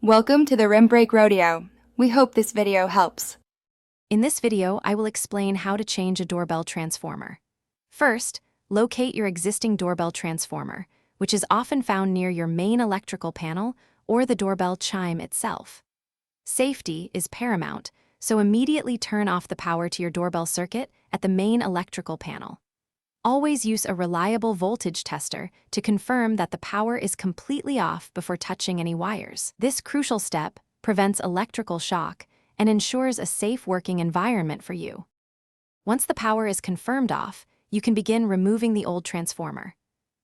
Welcome to the Rim Break Rodeo. We hope this video helps. In this video, I will explain how to change a doorbell transformer. First, locate your existing doorbell transformer, which is often found near your main electrical panel or the doorbell chime itself. Safety is paramount, so immediately turn off the power to your doorbell circuit at the main electrical panel. Always use a reliable voltage tester to confirm that the power is completely off before touching any wires. This crucial step prevents electrical shock and ensures a safe working environment for you. Once the power is confirmed off, you can begin removing the old transformer.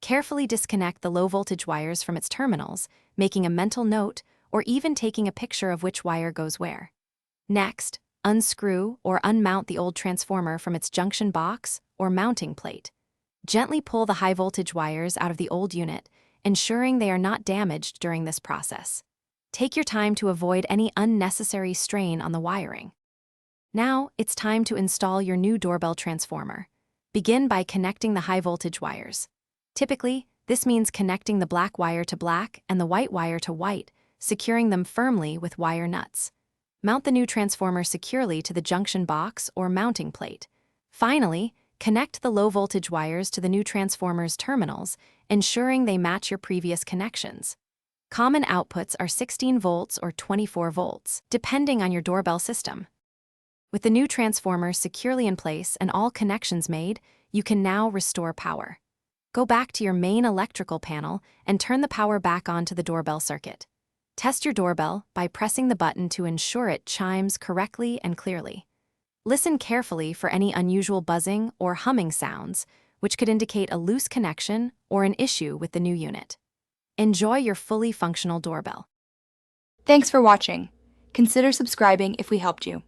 Carefully disconnect the low-voltage wires from its terminals, making a mental note or even taking a picture of which wire goes where. Next, unscrew or unmount the old transformer from its junction box or mounting plate. Gently pull the high-voltage wires out of the old unit, ensuring they are not damaged during this process. Take your time to avoid any unnecessary strain on the wiring. Now, it's time to install your new doorbell transformer. Begin by connecting the high-voltage wires. Typically, this means connecting the black wire to black and the white wire to white, securing them firmly with wire nuts. Mount the new transformer securely to the junction box or mounting plate. Finally, connect the low-voltage wires to the new transformer's terminals, ensuring they match your previous connections. Common outputs are 16 volts or 24 volts, depending on your doorbell system. With the new transformer securely in place and all connections made, you can now restore power. Go back to your main electrical panel and turn the power back on to the doorbell circuit. Test your doorbell by pressing the button to ensure it chimes correctly and clearly. Listen carefully for any unusual buzzing or humming sounds, which could indicate a loose connection or an issue with the new unit. Enjoy your fully functional doorbell. Thanks for watching. Consider subscribing if we helped you.